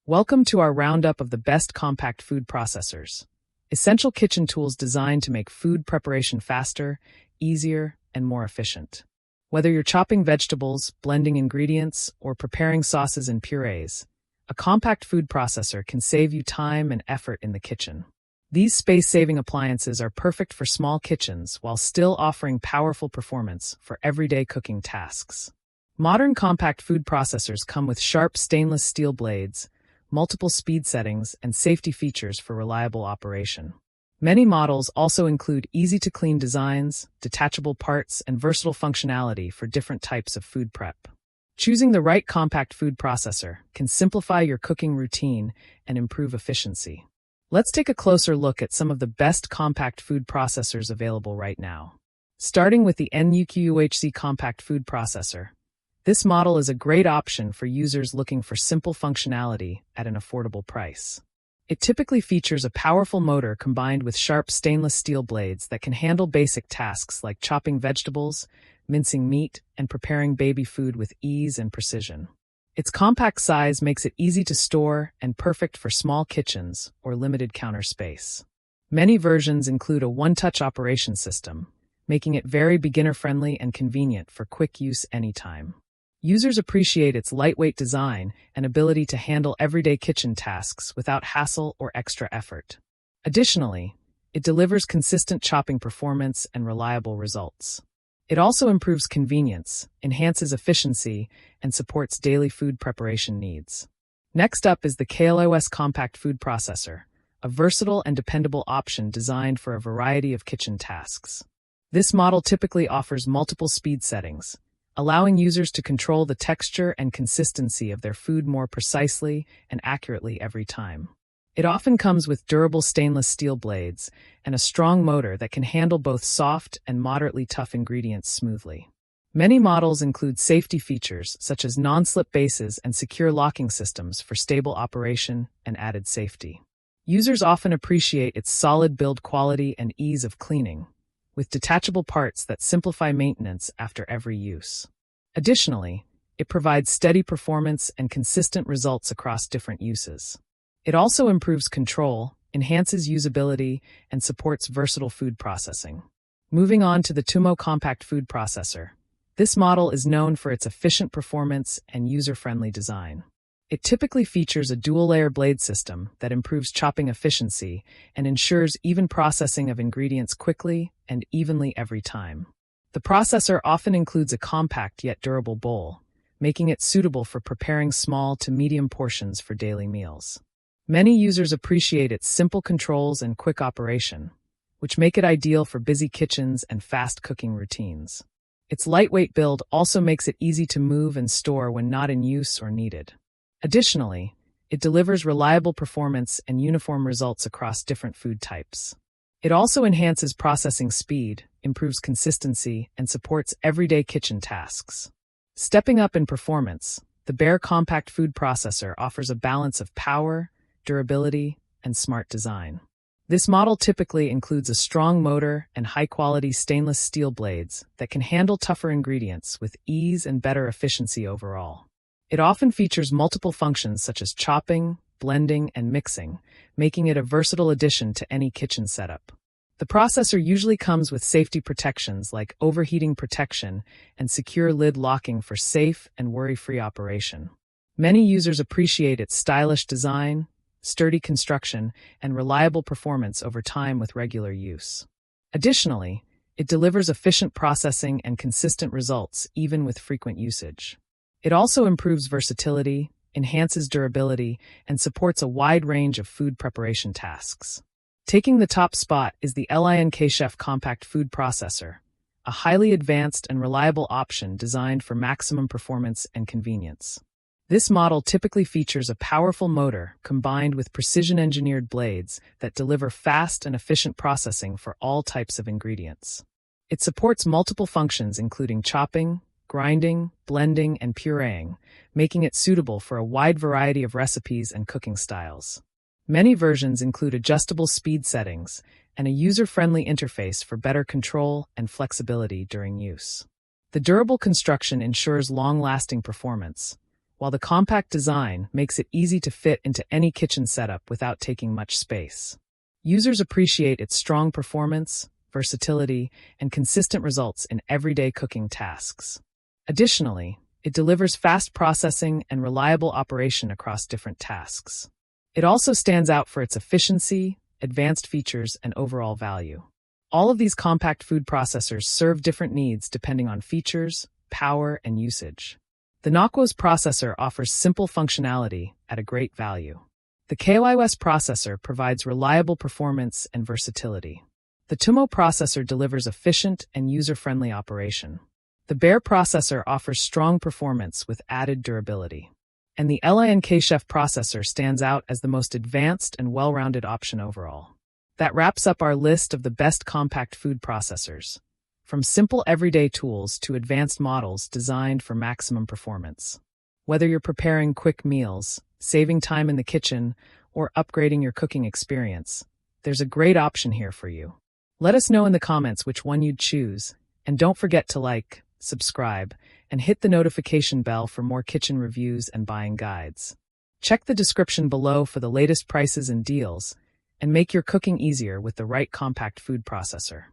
Welcome to our roundup of the best compact food processors. Essential kitchen tools designed to make food preparation faster, easier, and more efficient. Whether you're chopping vegetables, blending ingredients, or preparing sauces and purees, a compact food processor can save you time and effort in the kitchen. These space-saving appliances are perfect for small kitchens while still offering powerful performance for everyday cooking tasks. Modern compact food processors come with sharp stainless steel blades, multiple speed settings, and safety features for reliable operation. Many models also include easy-to-clean designs, detachable parts, and versatile functionality for different types of food prep. Choosing the right compact food processor can simplify your cooking routine and improve efficiency. Let's take a closer look at some of the best compact food processors available right now. Starting with the NUQUHC Compact Food Processor. This model is a great option for users looking for simple functionality at an affordable price. It typically features a powerful motor combined with sharp stainless steel blades that can handle basic tasks like chopping vegetables, mincing meat, and preparing baby food with ease and precision. Its compact size makes it easy to store and perfect for small kitchens or limited counter space. Many versions include a one-touch operation system, making it very beginner-friendly and convenient for quick use anytime. Users appreciate its lightweight design and ability to handle everyday kitchen tasks without hassle or extra effort. Additionally, it delivers consistent chopping performance and reliable results. It also improves convenience, enhances efficiency, and supports daily food preparation needs. Next up is the KLOS Compact Food Processor, a versatile and dependable option designed for a variety of kitchen tasks. This model typically offers multiple speed settings, allowing users to control the texture and consistency of their food more precisely and accurately every time. It often comes with durable stainless steel blades and a strong motor that can handle both soft and moderately tough ingredients smoothly. Many models include safety features such as non-slip bases and secure locking systems for stable operation and added safety. Users often appreciate its solid build quality and ease of cleaning, with detachable parts that simplify maintenance after every use. Additionally, it provides steady performance and consistent results across different uses. It also improves control, enhances usability, and supports versatile food processing. Moving on to the Tumo Compact Food Processor. This model is known for its efficient performance and user-friendly design. It typically features a dual-layer blade system that improves chopping efficiency and ensures even processing of ingredients quickly and evenly every time. The processor often includes a compact yet durable bowl, making it suitable for preparing small to medium portions for daily meals. Many users appreciate its simple controls and quick operation, which make it ideal for busy kitchens and fast cooking routines. Its lightweight build also makes it easy to move and store when not in use or needed. Additionally, it delivers reliable performance and uniform results across different food types. It also enhances processing speed, improves consistency, and supports everyday kitchen tasks. Stepping up in performance, the Bear Compact Food Processor offers a balance of power, durability, and smart design. This model typically includes a strong motor and high-quality stainless steel blades that can handle tougher ingredients with ease and better efficiency overall. It often features multiple functions such as chopping, blending, and mixing, making it a versatile addition to any kitchen setup. The processor usually comes with safety protections like overheating protection and secure lid locking for safe and worry-free operation. Many users appreciate its stylish design, sturdy construction, and reliable performance over time with regular use. Additionally, it delivers efficient processing and consistent results even with frequent usage. It also improves versatility, enhances durability, and supports a wide range of food preparation tasks. Taking the top spot is the LINK Chef Compact Food Processor, a highly advanced and reliable option designed for maximum performance and convenience. This model typically features a powerful motor combined with precision-engineered blades that deliver fast and efficient processing for all types of ingredients. It supports multiple functions including chopping, grinding, blending, and pureeing, making it suitable for a wide variety of recipes and cooking styles. Many versions include adjustable speed settings and a user-friendly interface for better control and flexibility during use. The durable construction ensures long-lasting performance, while the compact design makes it easy to fit into any kitchen setup without taking much space. Users appreciate its strong performance, versatility, and consistent results in everyday cooking tasks. Additionally, it delivers fast processing and reliable operation across different tasks. It also stands out for its efficiency, advanced features, and overall value. All of these compact food processors serve different needs depending on features, power, and usage. The Nocwo's processor offers simple functionality at a great value. The KYOS processor provides reliable performance and versatility. The Tumo processor delivers efficient and user-friendly operation. The Bear processor offers strong performance with added durability. And the LINK Chef processor stands out as the most advanced and well-rounded option overall. That wraps up our list of the best compact food processors, from simple everyday tools to advanced models designed for maximum performance. Whether you're preparing quick meals, saving time in the kitchen, or upgrading your cooking experience, there's a great option here for you. Let us know in the comments which one you'd choose, and don't forget to like, subscribe, and hit the notification bell for more kitchen reviews and buying guides. Check the description below for the latest prices and deals, and make your cooking easier with the right compact food processor.